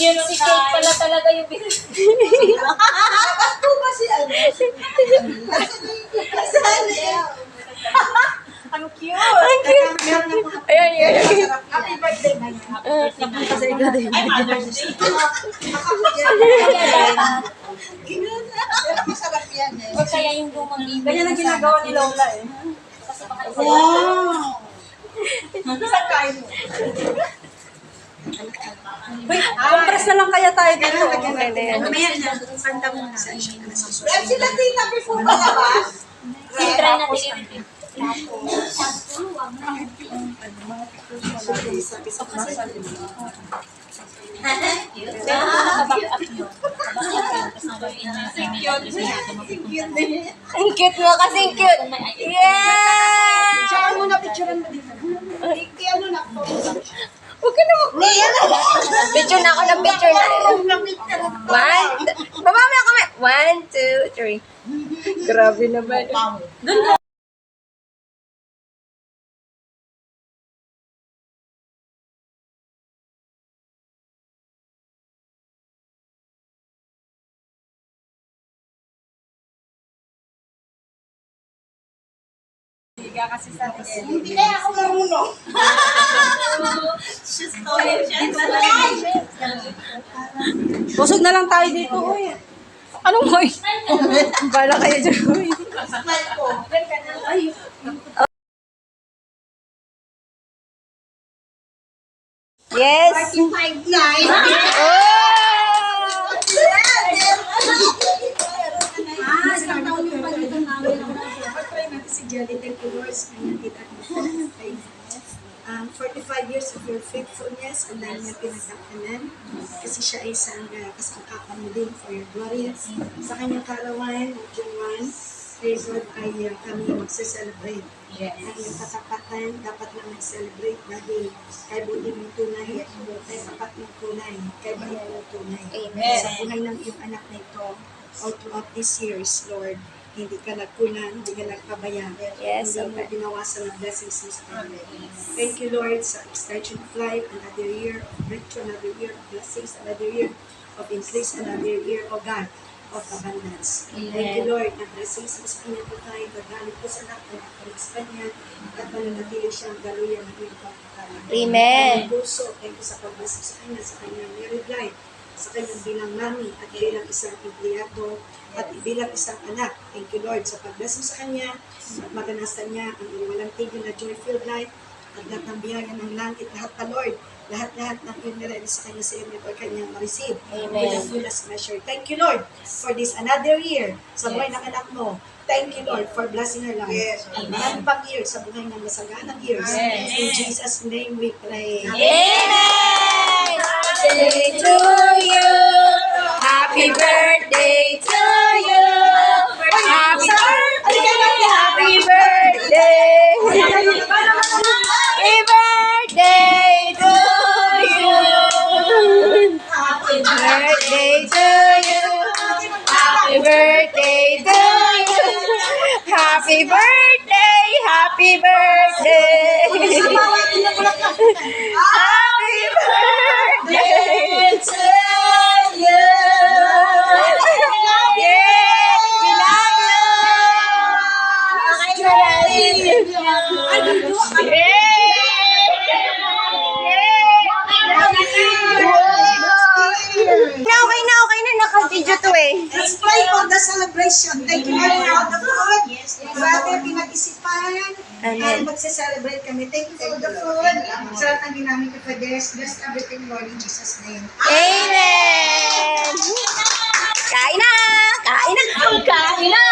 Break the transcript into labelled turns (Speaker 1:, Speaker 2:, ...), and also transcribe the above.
Speaker 1: Yun si Kate pala talaga yung bilis.
Speaker 2: Dapat po ba si ano? Ang cute!
Speaker 3: Ang cute. Ayan, ayan, ayan.
Speaker 2: Happy birthday na yan.
Speaker 3: Napunta sa ikaw din.
Speaker 1: Ay, Mother's Day.
Speaker 2: Masarap yan eh.
Speaker 1: O kaya yung lumang ibig.
Speaker 2: Ganyan ang ginagawa ni Lola eh.
Speaker 1: Kasi baka
Speaker 2: Wow! Isang kain mo. Wait, compress na lang kaya tayo dito.
Speaker 3: Pwede yan.
Speaker 2: Mamaya na, kanta mo na. Red sila tita before malabas.
Speaker 1: try natin.
Speaker 3: Ang cute mo kasi cute. Yeah!
Speaker 2: Tsaka muna picturean mo dito. Ano na po?
Speaker 3: Huwag ka na mo. Picture na ako ng picture na. One. Baba mo na kami. 1, 2, 3. Grabe naman.
Speaker 2: Higa kasi sa atin. Hindi kaya ako marunong. Busog na lang tayo dito. Uy.
Speaker 3: Anong moy? Bala kayo dyan.
Speaker 2: Smile ko. Ay.
Speaker 3: Yes.
Speaker 2: 5'9".
Speaker 3: Oh!
Speaker 2: Ilang taon yung palito namin. Pag-try natin si Jelly. Thank you, Lord, sa kanyang kita at 45 years of your faithfulness, ang dahil niya pinagkakanan. Kasi siya ay isang kasangkapan mo din for your glory. Sa kanyang karawan, June 1, praise God, ay kami magse-celebrate. Ang iyong katapatan, dapat na mag-celebrate dahil kay buti mong tunay, kay tapat mong tunay, kay bait mong tunay.
Speaker 3: Amen.
Speaker 2: Sa buhay ng iyong anak na ito, all throughout these years, Lord, hindi ka nagkunan, hindi ka nagpabayaan.
Speaker 3: Yes,
Speaker 2: Hindi mo
Speaker 3: okay.
Speaker 2: binawasan ng blessings mo sa kanila. Thank you, Lord, sa extension of life, another year of breakthrough, another year of blessings, another year of increase, another year, O God, of abundance. Thank you, Lord, na blessings mo sa kanya po tayo, gagalit po sa lahat, na sa kanya, at mananatili siyang galuyan ng iyong pagkakaroon.
Speaker 3: Amen.
Speaker 2: Ang puso, thank you sa pag-blessing sa kanya, sa kanyang married life, sa kanyang bilang mami, at bilang isang empleyado, at bilang isang anak. Thank you, Lord, sa pag-blessing sa kanya, at maganasan niya ang walang tigil na joy-filled life, at lahat ng biyaya ng langit, lahat na, Lord, lahat ng inireli sa kanya sa inyo, Lord, kanyang ma-receive.
Speaker 3: Amen.
Speaker 2: With the fullest measure. Thank you, Lord, for this another year sa buhay ng anak mo. Thank you, Lord, for blessing her life. Yes. At marami pang years sa buhay ng masaganang years.
Speaker 1: Yes.
Speaker 2: In Jesus' name we pray.
Speaker 3: Amen! Birthday to you. Happy birthday to you. Happy birthday. Happy birthday. Happy birthday to you. Happy birthday to you. Happy birthday to you. Happy birthday. Happy birthday. Happy birthday to you. Yeah, we love you. Yeah. Okay na, naka-video to eh.
Speaker 2: Let's pray for the celebration. Thank you, Lord, for all the food. Grabe, pinag-isipan.
Speaker 3: Amen.
Speaker 2: Magse-celebrate kami. Thank you for the food. Sarap ang ginamit ko for this. Bless everything, Lord, in Jesus' name.
Speaker 3: Amen! Kain na! Kain na! Kain na!